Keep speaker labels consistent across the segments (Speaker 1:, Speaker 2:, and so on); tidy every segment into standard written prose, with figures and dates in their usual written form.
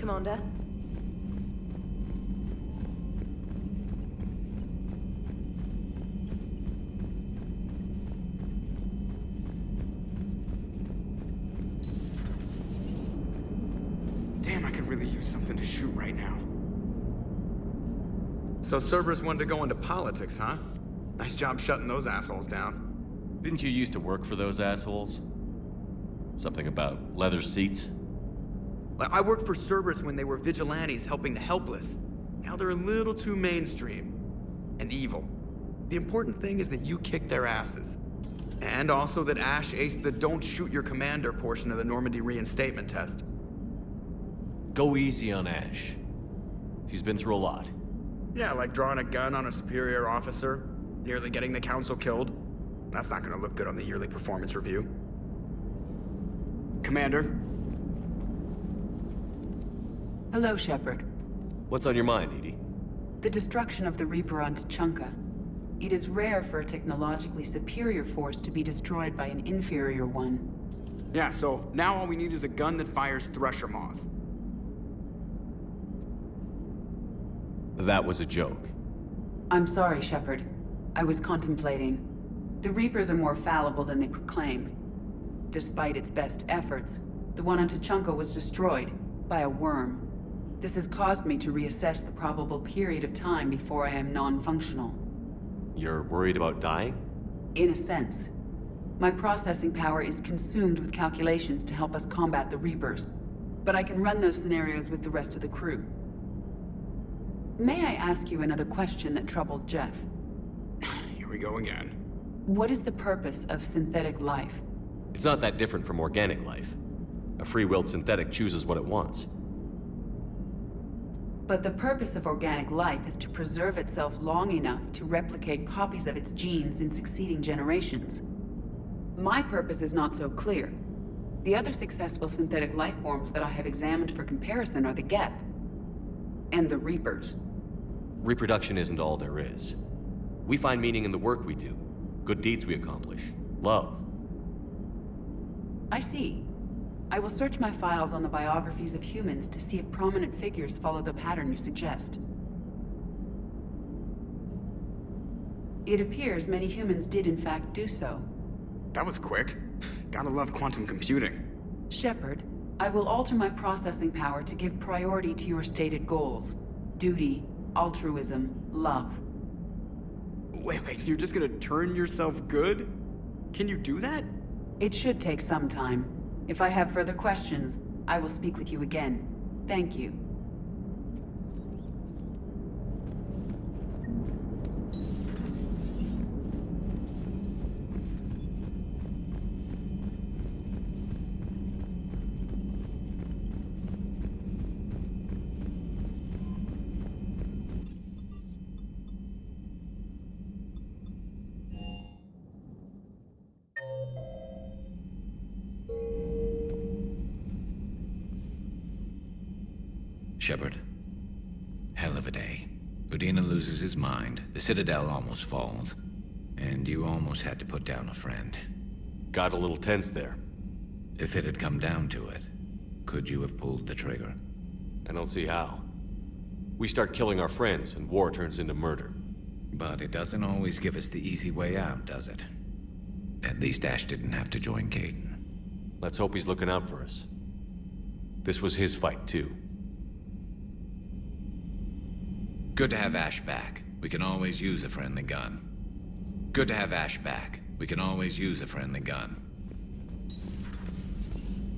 Speaker 1: Commander.
Speaker 2: Damn, I could really use something to shoot right now.
Speaker 3: So Cerberus wanted to go into politics, huh? Nice job shutting those assholes down.
Speaker 4: Didn't you used to work for those assholes? Something about leather seats?
Speaker 3: I worked for Cerberus when they were vigilantes helping the helpless. Now they're a little too mainstream. And evil. The important thing is that you kicked their asses. And also that Ash aced the don't shoot your commander portion of the Normandy reinstatement test.
Speaker 4: Go easy on Ash. She's been through a lot.
Speaker 3: Yeah, like drawing a gun on a superior officer, nearly getting the council killed. That's not gonna look good on the yearly performance review. Commander?
Speaker 5: Hello, Shepard.
Speaker 4: What's on your mind, Edie?
Speaker 5: The destruction of the Reaper on Tuchanka. It is rare for a technologically superior force to be destroyed by an inferior one.
Speaker 3: Yeah, so now all we need is a gun that fires Thresher Maws.
Speaker 4: That was a joke.
Speaker 5: I'm sorry, Shepard. I was contemplating. The Reapers are more fallible than they proclaim. Despite its best efforts, the one on Tuchanka was destroyed by a worm. This has caused me to reassess the probable period of time before I am non-functional.
Speaker 4: You're worried about dying?
Speaker 5: In a sense. My processing power is consumed with calculations to help us combat the Reapers. But I can run those scenarios with the rest of the crew. May I ask you another question that troubled Jeff?
Speaker 3: Here we go again.
Speaker 5: What is the purpose of synthetic life?
Speaker 4: It's not that different from organic life. A free-willed synthetic chooses what it wants.
Speaker 5: But the purpose of organic life is to preserve itself long enough to replicate copies of its genes in succeeding generations. My purpose is not so clear. The other successful synthetic life forms that I have examined for comparison are the Geth and the Reapers.
Speaker 4: Reproduction isn't all there is. We find meaning in the work we do, good deeds we accomplish, love.
Speaker 5: I see. I will search my files on the biographies of humans to see if prominent figures follow the pattern you suggest. It appears many humans did in fact do so.
Speaker 3: That was quick. Gotta love quantum computing.
Speaker 5: Shepard, I will alter my processing power to give priority to your stated goals. Duty, altruism, love.
Speaker 3: Wait, you're just gonna turn yourself good? Can you do that?
Speaker 5: It should take some time. If I have further questions, I will speak with you again. Thank you.
Speaker 6: Shepard. Hell of a day. Udina loses his mind, the Citadel almost falls, and you almost had to put down a friend.
Speaker 4: Got a little tense there.
Speaker 6: If it had come down to it, could you have pulled the trigger?
Speaker 4: I don't see how. We start killing our friends, and war turns into murder.
Speaker 6: But it doesn't always give us the easy way out, does it? At least Ash didn't have to join Kaidan.
Speaker 4: Let's hope he's looking out for us. This was his fight, too.
Speaker 6: Good to have Ash back. We can always use a friendly gun. Good to have Ash back. We can always use a friendly gun.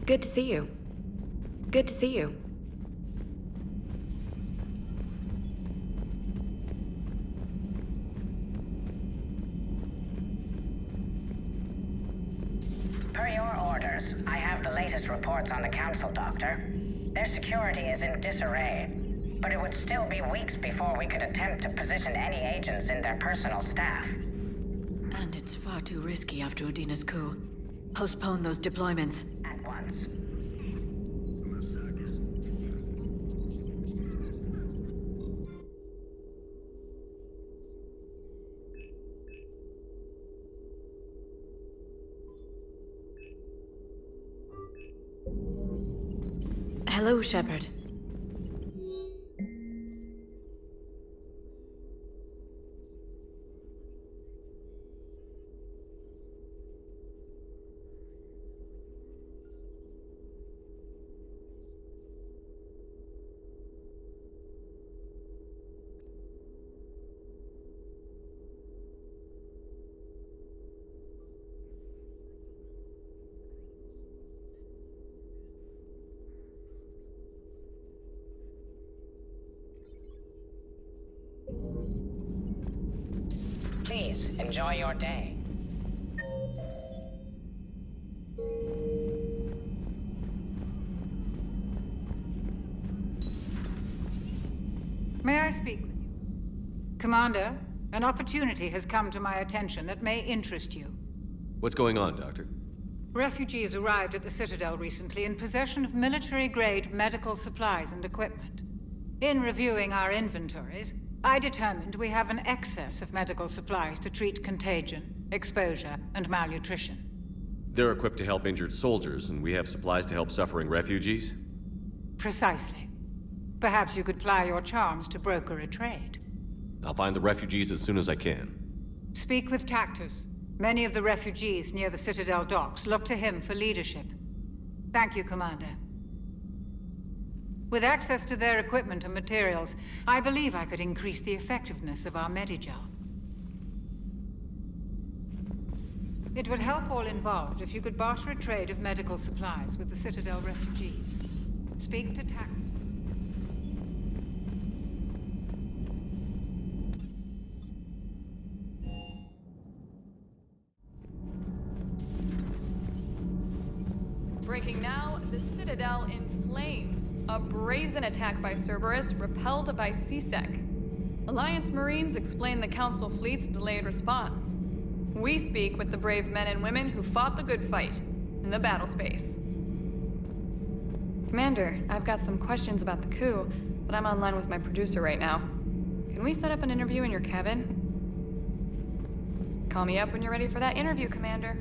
Speaker 1: Good to see you. Good to see you.
Speaker 7: Per your orders, I have the latest reports on the Council, Doctor. Their security is in disarray, but it would still be weeks before we could attempt to position any agents in their personal staff.
Speaker 8: And it's far too risky after Udina's coup. Postpone those deployments.
Speaker 7: At once.
Speaker 8: Hello, Shepard.
Speaker 7: Enjoy your day.
Speaker 9: May I speak with you? Commander, an opportunity has come to my attention that may interest you.
Speaker 4: What's going on, Doctor?
Speaker 9: Refugees arrived at the Citadel recently in possession of military-grade medical supplies and equipment. In reviewing our inventories, I determined we have an excess of medical supplies to treat contagion, exposure, and malnutrition.
Speaker 4: They're equipped to help injured soldiers, and we have supplies to help suffering refugees?
Speaker 9: Precisely. Perhaps you could ply your charms to broker a trade.
Speaker 4: I'll find the refugees as soon as I can.
Speaker 9: Speak with Tactus. Many of the refugees near the Citadel docks look to him for leadership. Thank you, Commander. With access to their equipment and materials, I believe I could increase the effectiveness of our Medigel. It would help all involved if you could barter a trade of medical supplies with the Citadel refugees. Speak to Tactus.
Speaker 10: Breaking now, the Citadel in flames. A brazen attack by Cerberus, repelled by CSEC. Alliance Marines explain the Council fleet's delayed response. We speak with the brave men and women who fought the good fight in the battle space. Commander, I've got some questions about the coup, but I'm online with my producer right now. Can we set up an interview in your cabin? Call me up when you're ready for that interview, Commander.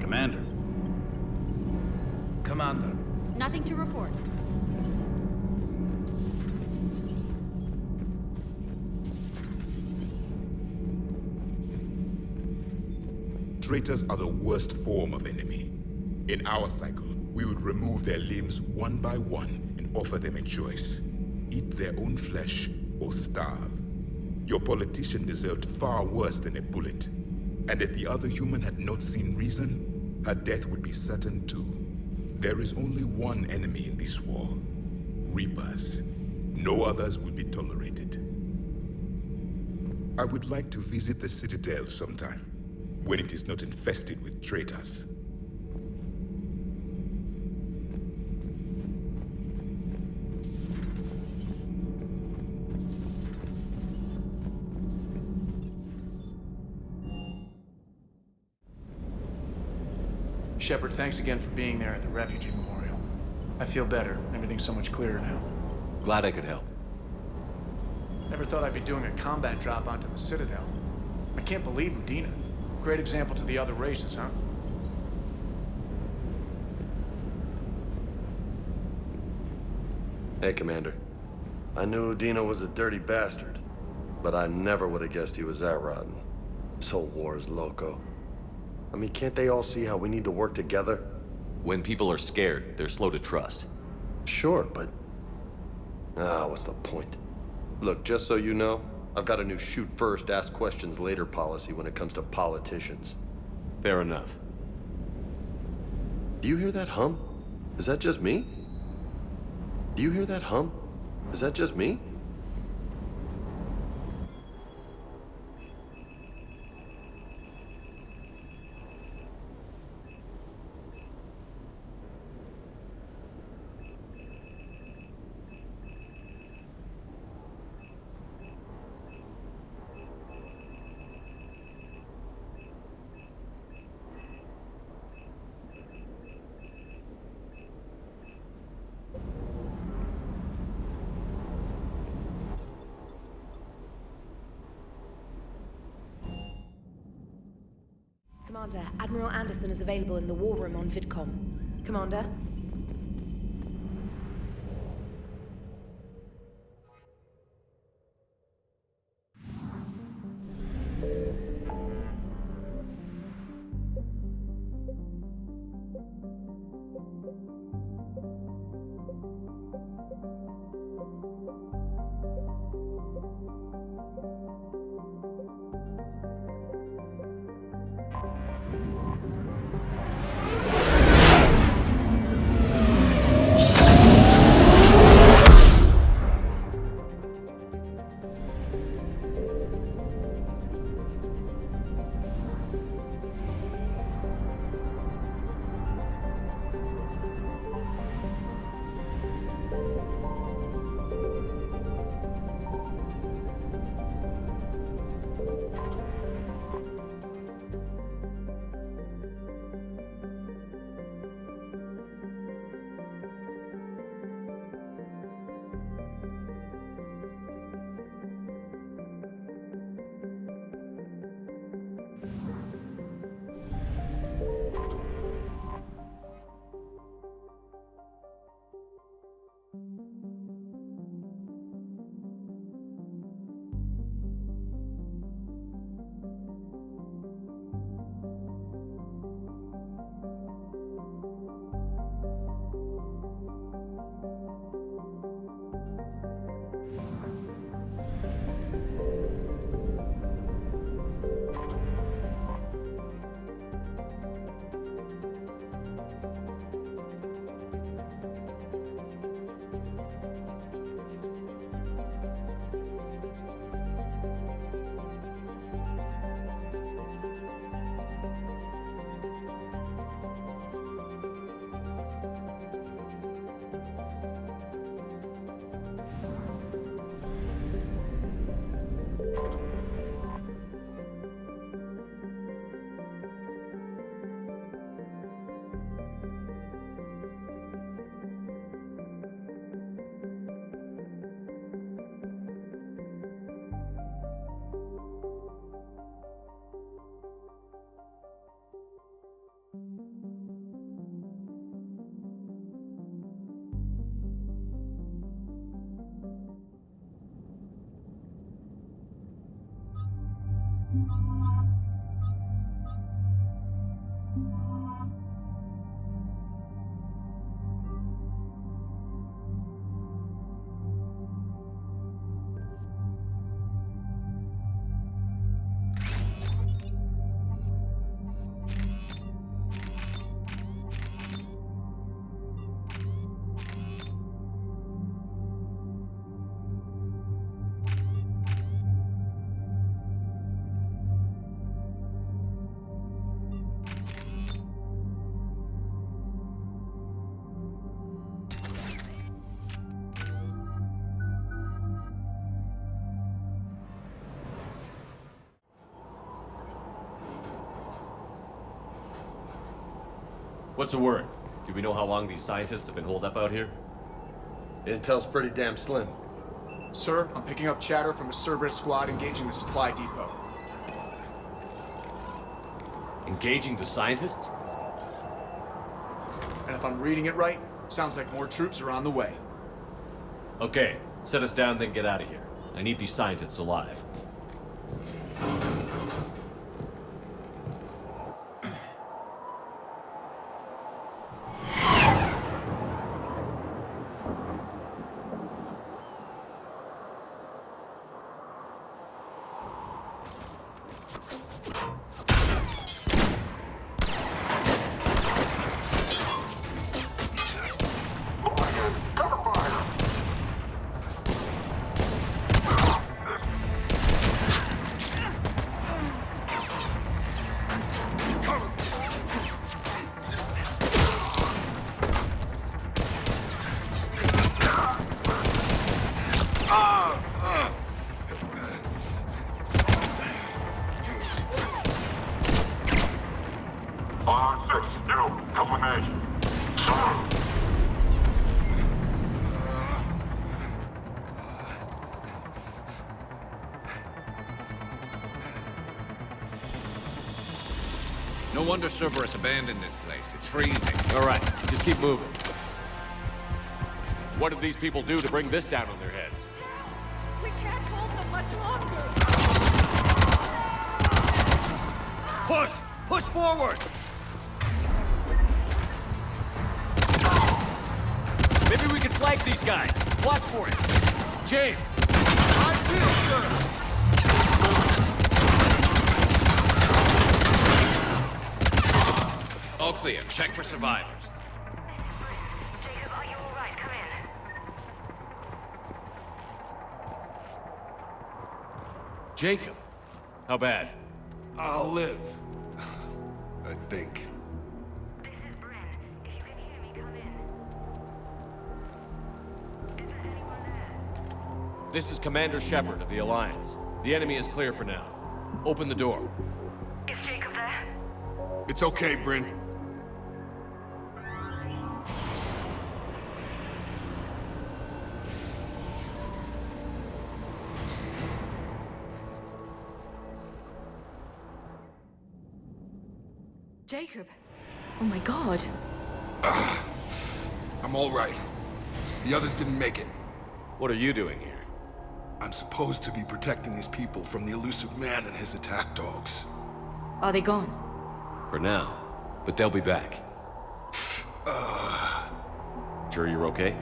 Speaker 11: Commander.
Speaker 2: Commander.
Speaker 8: Nothing to report.
Speaker 12: Traitors are the worst form of enemy. In our cycle, we would remove their limbs one by one and offer them a choice. Eat their own flesh or starve. Your politician deserved far worse than a bullet. And if the other human had not seen reason, her death would be certain too. There is only one enemy in this war. Reapers. No others will be tolerated. I would like to visit the Citadel sometime, when it is not infested with traitors.
Speaker 11: Shepard, thanks again for being there at the Refugee Memorial. I feel better. Everything's so much clearer now.
Speaker 4: Glad I could help.
Speaker 11: Never thought I'd be doing a combat drop onto the Citadel. I can't believe Udina. Great example to the other races, huh?
Speaker 13: Hey, Commander. I knew Udina was a dirty bastard, but I never would have guessed he was that rotten. This whole war is loco. I mean, can't they all see how we need to work together?
Speaker 4: When people are scared, they're slow to trust.
Speaker 13: Sure, but... what's the point? Look, just so you know, I've got a new shoot first, ask questions later policy when it comes to politicians.
Speaker 4: Fair enough.
Speaker 13: Do you hear that hum? Is that just me? Do you hear that hum? Is that just me?
Speaker 1: Commander, Admiral Anderson is available in the war room on VidCom. Commander?
Speaker 4: What's the word? Do we know how long these scientists have been holed up out here?
Speaker 13: Intel's pretty damn slim.
Speaker 11: Sir, I'm picking up chatter from a Cerberus squad engaging the supply depot.
Speaker 4: Engaging the scientists?
Speaker 11: And if I'm reading it right, sounds like more troops are on the way.
Speaker 4: Okay, set us down, then get out of here. I need these scientists alive.
Speaker 6: No wonder Cerberus abandoned this place. It's freezing.
Speaker 4: All right, just keep moving. What did these people do to bring this down on their heads?
Speaker 14: We can't hold them much longer.
Speaker 4: Push! Push forward! Maybe we can flank these guys. Watch for it. James!
Speaker 14: I feel, sir.
Speaker 6: All clear. Check for survivors.
Speaker 7: Jacob, are you all right? Come in.
Speaker 4: Jacob? How bad?
Speaker 12: I'll live. I think.
Speaker 7: This is Bryn. If you can hear me, come in. Is there anyone there?
Speaker 4: This is Commander Shepard of the Alliance. The enemy is clear for now. Open the door.
Speaker 7: Is Jacob there?
Speaker 12: It's okay, Bryn.
Speaker 8: Jacob. Oh my god.
Speaker 12: I'm all right. The others didn't make it.
Speaker 4: What are you doing here?
Speaker 12: I'm supposed to be protecting these people from the elusive man and his attack dogs.
Speaker 8: Are they gone?
Speaker 4: For now. But they'll be back. Sure you're okay?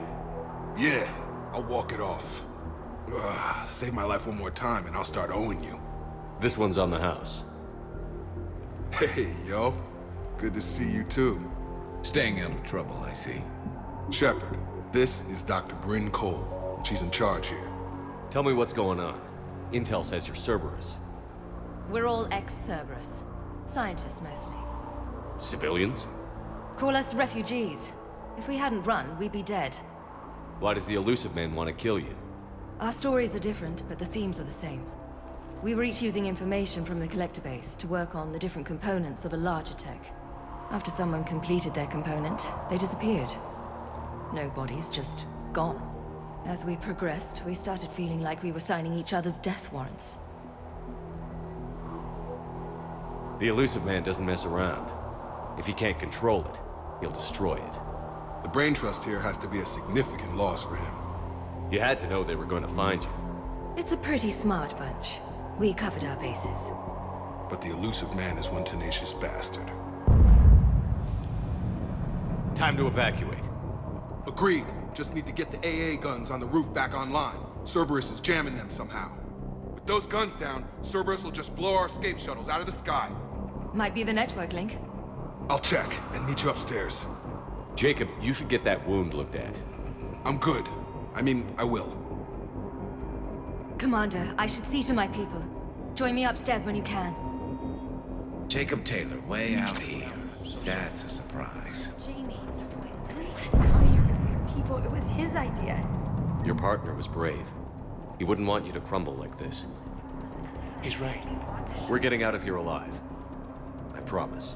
Speaker 12: Yeah, I'll walk it off. Save my life one more time and I'll start owing you.
Speaker 4: This one's on the house.
Speaker 12: Hey, yo. Good to see you too.
Speaker 6: Staying out of trouble, I see.
Speaker 12: Shepard, this is Dr. Bryn Cole. She's in charge here.
Speaker 4: Tell me what's going on. Intel says you're Cerberus.
Speaker 1: We're all ex-Cerberus. Scientists, mostly.
Speaker 4: Civilians?
Speaker 1: Call us refugees. If we hadn't run, we'd be dead.
Speaker 4: Why does the Elusive Man want to kill you?
Speaker 1: Our stories are different, but the themes are the same. We were each using information from the Collector base to work on the different components of a larger tech. After someone completed their component, they disappeared. No bodies, just gone. As we progressed, we started feeling like we were signing each other's death warrants.
Speaker 4: The Elusive Man doesn't mess around. If he can't control it, he'll destroy it.
Speaker 12: The brain trust here has to be a significant loss for him.
Speaker 4: You had to know they were going to find you.
Speaker 1: It's a pretty smart bunch. We covered our bases.
Speaker 12: but the elusive man is one tenacious bastard.
Speaker 4: Time to evacuate.
Speaker 12: Agreed. Just need to get the AA guns on the roof back online. Cerberus is jamming them somehow. With those guns down, Cerberus will just blow our escape shuttles out of the sky.
Speaker 1: Might be the network link.
Speaker 12: I'll check and meet you upstairs.
Speaker 4: Jacob, you should get that wound looked at.
Speaker 12: I'm good. I mean, I will.
Speaker 1: Commander, I should see to my people. Join me upstairs when you can.
Speaker 6: Jacob Taylor, way out here. That's a surprise.
Speaker 15: Jamie, I didn't want to come here with these people. It was his idea.
Speaker 4: Your partner was brave. He wouldn't want you to crumble like this.
Speaker 11: He's right.
Speaker 4: We're getting out of here alive. I promise.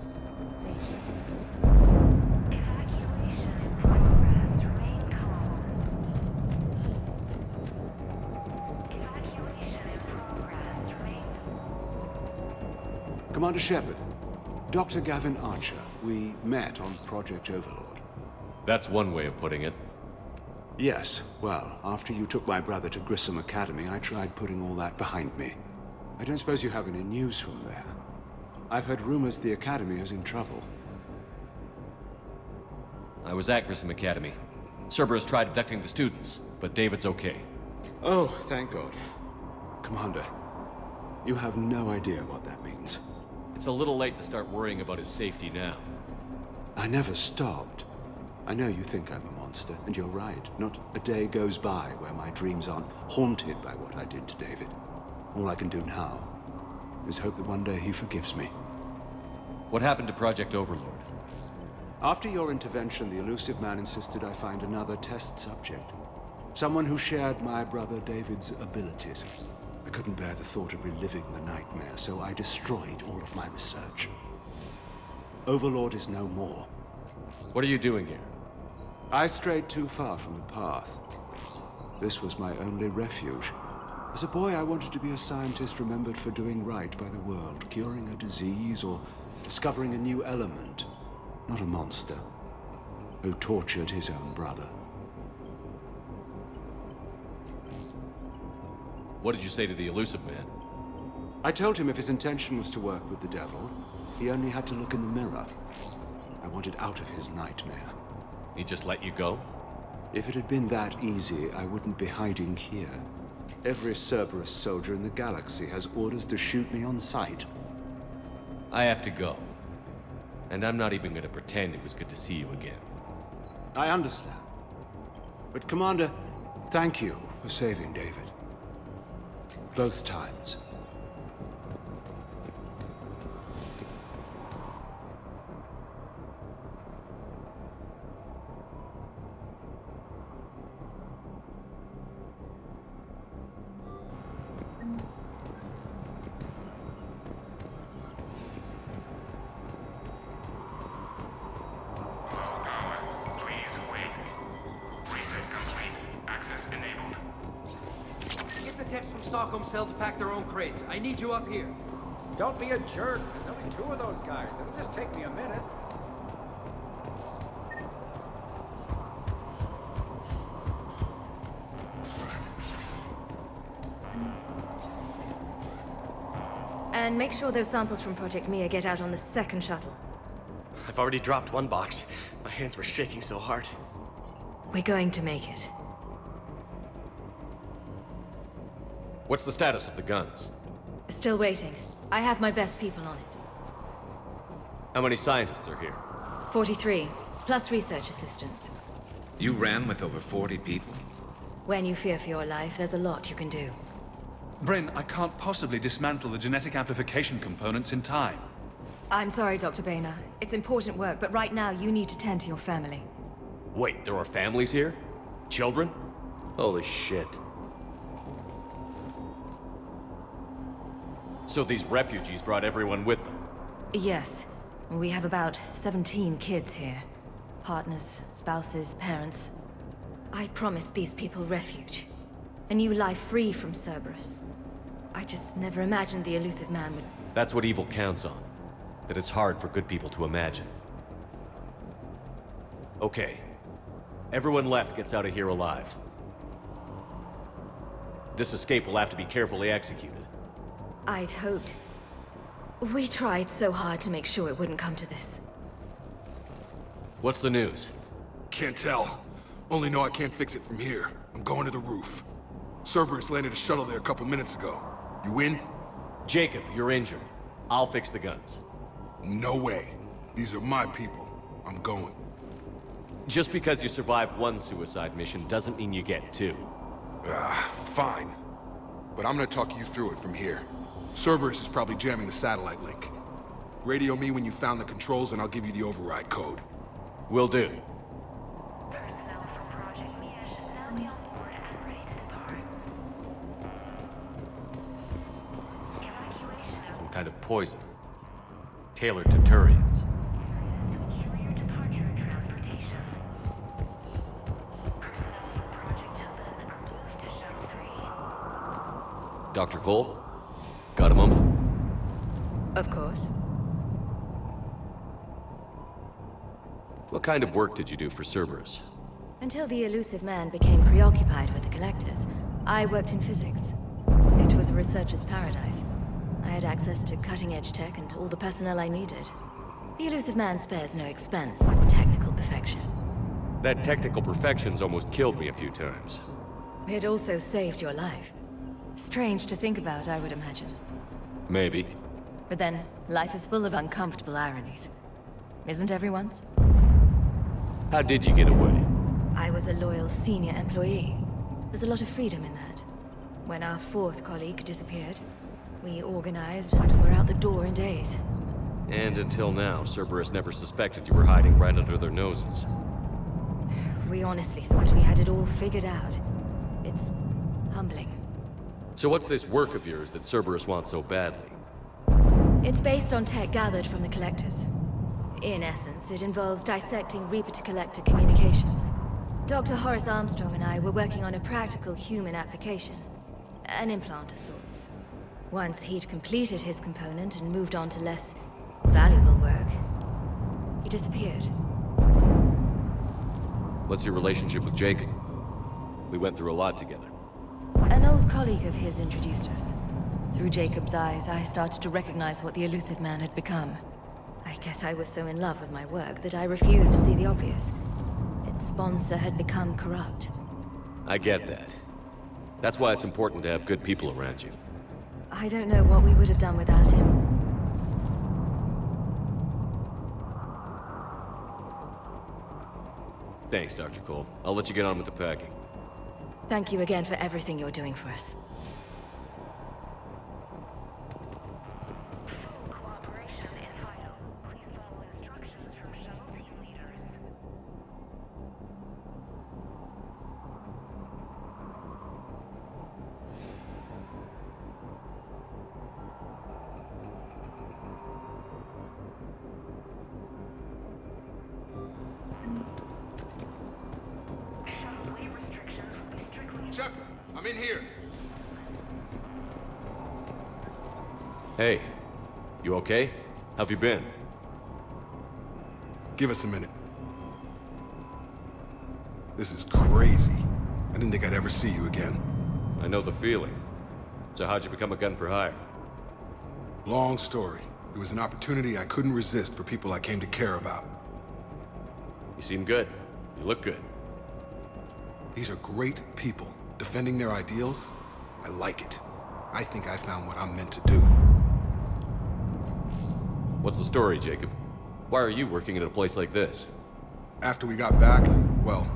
Speaker 16: Commander Shepard, Dr. Gavin Archer. We met on Project Overlord.
Speaker 4: That's one way of putting it.
Speaker 16: Yes, well, after you took my brother to Grissom Academy, I tried putting all that behind me. I don't suppose you have any news from there. I've heard rumors the Academy is in trouble.
Speaker 4: I was at Grissom Academy. Cerberus tried abducting the students, but David's okay.
Speaker 16: Oh, thank God. Commander, you have no idea what that means.
Speaker 4: It's a little late to start worrying about his safety now.
Speaker 16: I never stopped. I know you think I'm a monster, and you're right. Not a day goes by where my dreams aren't haunted by what I did to David. All I can do now is hope that one day he forgives me.
Speaker 4: What happened to Project Overlord?
Speaker 16: After your intervention, the elusive man insisted I find another test subject. Someone who shared my brother David's abilities. I couldn't bear the thought of reliving the nightmare, so I destroyed all of my research. Overlord is no more.
Speaker 4: What are you doing here?
Speaker 16: I strayed too far from the path. This was my only refuge. As a boy, I wanted to be a scientist remembered for doing right by the world, curing a disease or discovering a new element. Not a monster who tortured his own brother.
Speaker 4: What did you say to the elusive man?
Speaker 16: I told him if his intention was to work with the devil, he only had to look in the mirror. I wanted out of his nightmare.
Speaker 4: He just let you go?
Speaker 16: If it had been that easy, I wouldn't be hiding here. Every Cerberus soldier in the galaxy has orders to shoot me on sight.
Speaker 4: I have to go. And I'm not even gonna pretend it was good to see you again.
Speaker 16: I understand. But Commander, thank you for saving David. Both times.
Speaker 17: Stockholm cell to pack their own crates. I need you up here.
Speaker 18: Don't be a jerk. There's only 2 of those guys. It'll just take me a minute.
Speaker 1: And make sure those samples from Project Mia get out on the second shuttle.
Speaker 19: I've already dropped one box. My hands were shaking so hard.
Speaker 1: We're going to make it.
Speaker 4: What's the status of the guns?
Speaker 1: Still waiting. I have my best people on it.
Speaker 4: How many scientists are here?
Speaker 1: 43, plus research assistants.
Speaker 6: You ran with over 40 people?
Speaker 1: When you fear for your life, there's a lot you can do.
Speaker 11: Bryn, I can't possibly dismantle the genetic amplification components in time.
Speaker 1: I'm sorry, Dr. Boehner. It's important work, but right now you need to tend to your family.
Speaker 4: Wait, there are families here? Children?
Speaker 13: Holy shit.
Speaker 4: So these refugees brought everyone with them?
Speaker 1: Yes. We have about 17 kids here. Partners, spouses, parents. I promised these people refuge. A new life free from Cerberus. I just never imagined the elusive man would...
Speaker 4: That's what evil counts on. That it's hard for good people to imagine. Okay. Everyone left gets out of here alive. This escape will have to be carefully executed.
Speaker 1: I'd hoped. We tried so hard to make sure it wouldn't come to this.
Speaker 4: What's the news?
Speaker 20: Can't tell. Only know I can't fix it from here. I'm going to the roof. Cerberus landed a shuttle there a couple minutes ago. You in?
Speaker 4: Jacob, you're injured. I'll fix the guns.
Speaker 20: No way. These are my people. I'm going.
Speaker 4: Just because you survived one suicide mission doesn't mean you get two.
Speaker 20: Fine. But I'm gonna talk you through it from here. Cerberus is probably jamming the satellite link. Radio me when you found the controls and I'll give you the override code.
Speaker 4: Will do. Some kind of poison. Tailored to Turians. Dr. Cole? Got a moment?
Speaker 1: Of course.
Speaker 4: What kind of work did you do for Cerberus?
Speaker 1: Until the elusive man became preoccupied with the Collectors, I worked in physics. It was a researcher's paradise. I had access to cutting-edge tech and all the personnel I needed. The elusive man spares no expense for technical perfection.
Speaker 4: That technical perfection's almost killed me a few times.
Speaker 1: It also saved your life. Strange to think about, I would imagine.
Speaker 4: Maybe.
Speaker 1: But then, life is full of uncomfortable ironies. Isn't everyone's?
Speaker 4: How did you get away?
Speaker 1: I was a loyal senior employee. There's a lot of freedom in that. When our fourth colleague disappeared, we organized and were out the door in days.
Speaker 4: And until now, Cerberus never suspected you were hiding right under their noses.
Speaker 1: We honestly thought we had it all figured out. It's humbling.
Speaker 4: So what's this work of yours that Cerberus wants so badly?
Speaker 1: It's based on tech gathered from the Collectors. In essence, it involves dissecting Reaper-to-Collector communications. Dr. Horace Armstrong and I were working on a practical human application. An implant of sorts. Once he'd completed his component and moved on to less valuable work, he disappeared.
Speaker 4: What's your relationship with Jacob? We went through a lot together.
Speaker 1: An old colleague of his introduced us. Through Jacob's eyes, I started to recognize what the elusive man had become. I guess I was so in love with my work that I refused to see the obvious. Its sponsor had become corrupt.
Speaker 4: I get that. That's why it's important to have good people around you.
Speaker 1: I don't know what we would have done without him.
Speaker 4: Thanks, Dr. Cole. I'll let you get on with the packing.
Speaker 1: Thank you again for everything you're doing for us.
Speaker 20: Shepard, I'm in here.
Speaker 4: Hey, you okay? How've you been?
Speaker 20: Give us a minute. This is crazy. I didn't think I'd ever see you again.
Speaker 4: I know the feeling. So how'd you become a gun for hire?
Speaker 20: Long story. It was an opportunity I couldn't resist for people I came to care about.
Speaker 4: You seem good. You look good.
Speaker 20: These are great people. Defending their ideals, I like it. I think I found what I'm meant to do.
Speaker 4: What's the story, Jacob? Why are you working at a place like this?
Speaker 20: After we got back, well,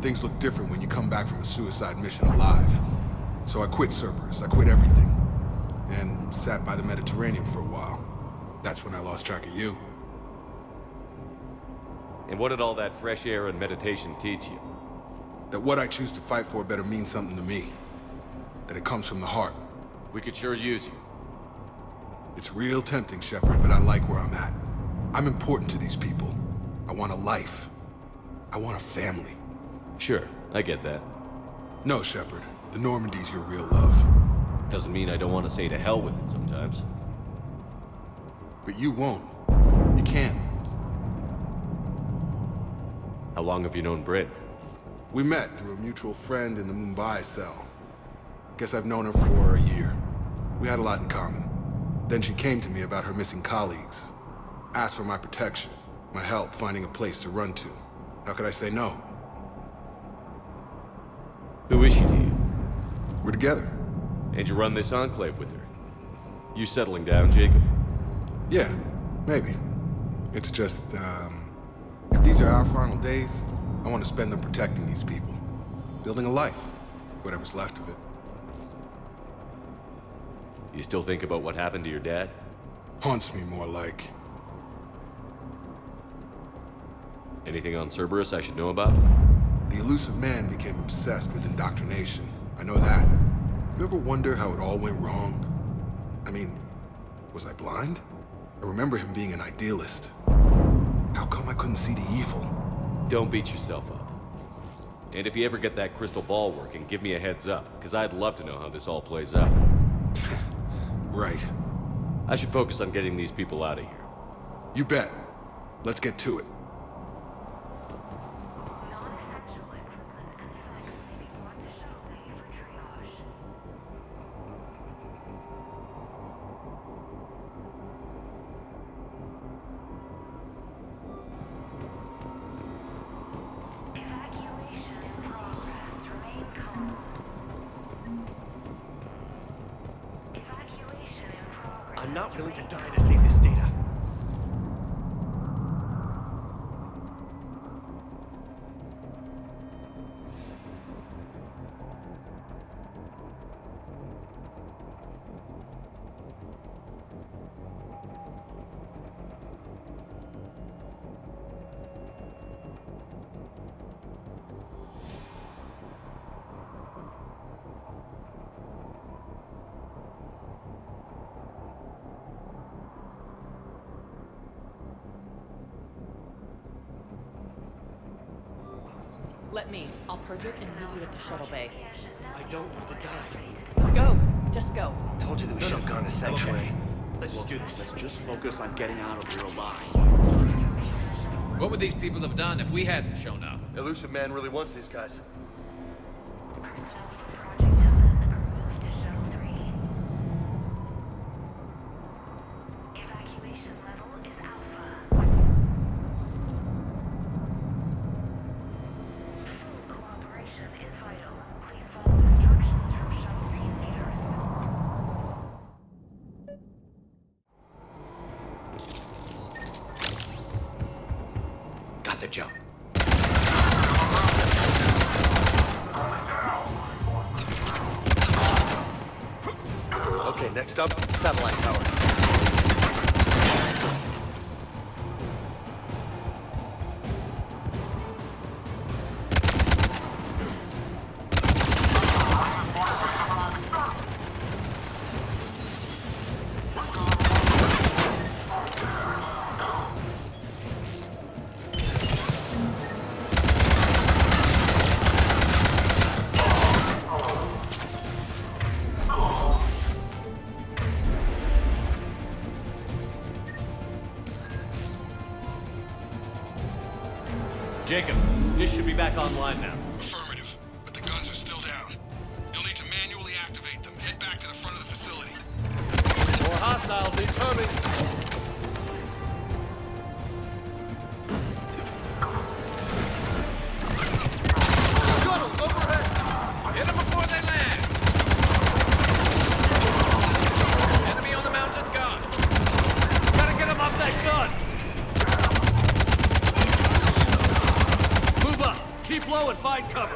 Speaker 20: things look different when you come back from a suicide mission alive. So I quit Cerberus, I quit everything. And sat by the Mediterranean for a while. That's when I lost track of you.
Speaker 4: And what did all that fresh air and meditation teach you?
Speaker 20: That what I choose to fight for better mean something to me. That it comes from the heart.
Speaker 4: We could sure use you.
Speaker 20: It's real tempting, Shepard, but I like where I'm at. I'm important to these people. I want a life. I want a family.
Speaker 4: Sure, I get that.
Speaker 20: No, Shepard. The Normandy's your real love.
Speaker 4: Doesn't mean I don't want to say to hell with it sometimes.
Speaker 20: But you won't. You can't.
Speaker 4: How long have you known Britt?
Speaker 20: We met through a mutual friend in the Mumbai cell. Guess I've known her for a year. We had a lot in common. Then she came to me about her missing colleagues. Asked for my protection, my help finding a place to run to. How could I say no?
Speaker 4: Who is she to you?
Speaker 20: We're together.
Speaker 4: And you run this enclave with her? You settling down, Jacob?
Speaker 20: Yeah, maybe. It's just, if these are our final days, I want to spend them protecting these people. Building a life, whatever's left of it.
Speaker 4: You still think about what happened to your dad?
Speaker 20: Haunts me more like.
Speaker 4: Anything on Cerberus I should know about?
Speaker 20: The Illusive Man became obsessed with indoctrination. I know that. You ever wonder how it all went wrong? I mean, was I blind? I remember him being an idealist. How come I couldn't see the evil?
Speaker 4: Don't beat yourself up. And if you ever get that crystal ball working, give me a heads up, because I'd love to know how this all plays out.
Speaker 20: Right.
Speaker 4: I should focus on getting these people out of here.
Speaker 20: You bet. Let's get to it.
Speaker 19: I'm not willing to die to save this data.
Speaker 21: Let me. I'll purge it and meet you at the shuttle bay.
Speaker 19: I don't want to die.
Speaker 21: Go! Just go.
Speaker 19: Told you that we should have gone to Sanctuary.
Speaker 17: Okay. Let's just do this. Let's just focus on getting out of here alive.
Speaker 6: What would these people have done if we hadn't shown up?
Speaker 13: Illusive Man really wants these guys.
Speaker 6: Got the jump.
Speaker 13: Okay, next up, satellite tower.
Speaker 4: Jacob, this should be back online now.
Speaker 20: Affirmative, but the guns are still down. You'll need to manually activate them. Head back to the front of the facility.
Speaker 19: More hostiles incoming.
Speaker 6: Shuttles overhead! Hit them before they land! Enemy on the mountain gun! Gotta get them off that gun! Move up! Keep low and find cover!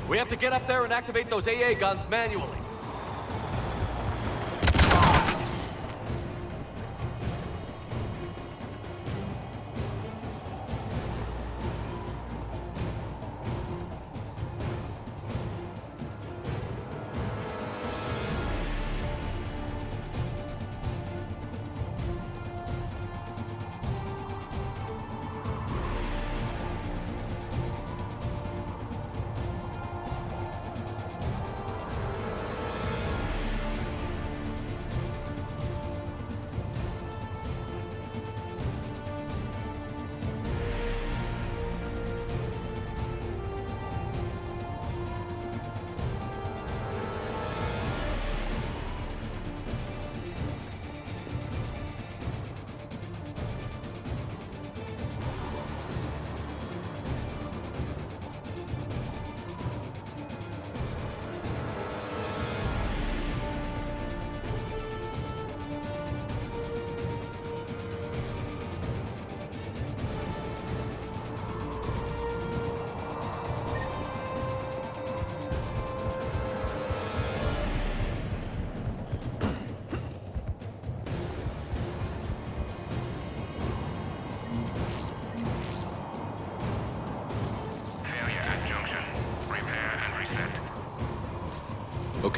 Speaker 4: We have to get up there and activate those AA guns manually.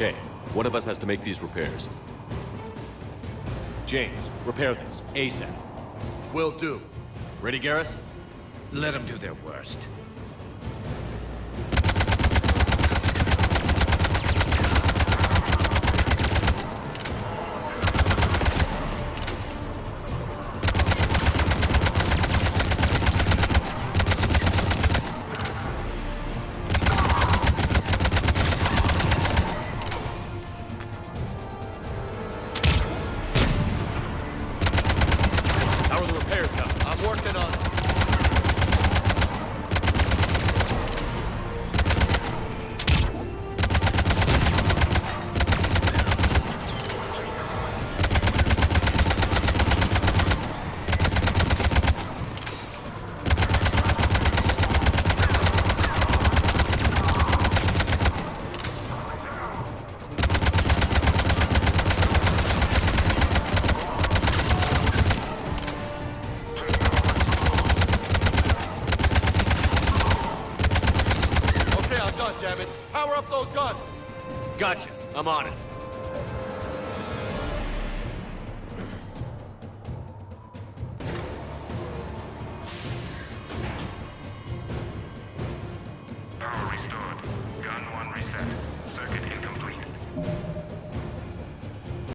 Speaker 4: Okay, one of us has to make these repairs. James, repair this, ASAP.
Speaker 13: Will do.
Speaker 4: Ready, Garrus?
Speaker 6: Let them do their worst.
Speaker 4: How are the repairs coming? I'm working on it. Okay, I'm done, damn it. Power up those guns. Gotcha. I'm on it.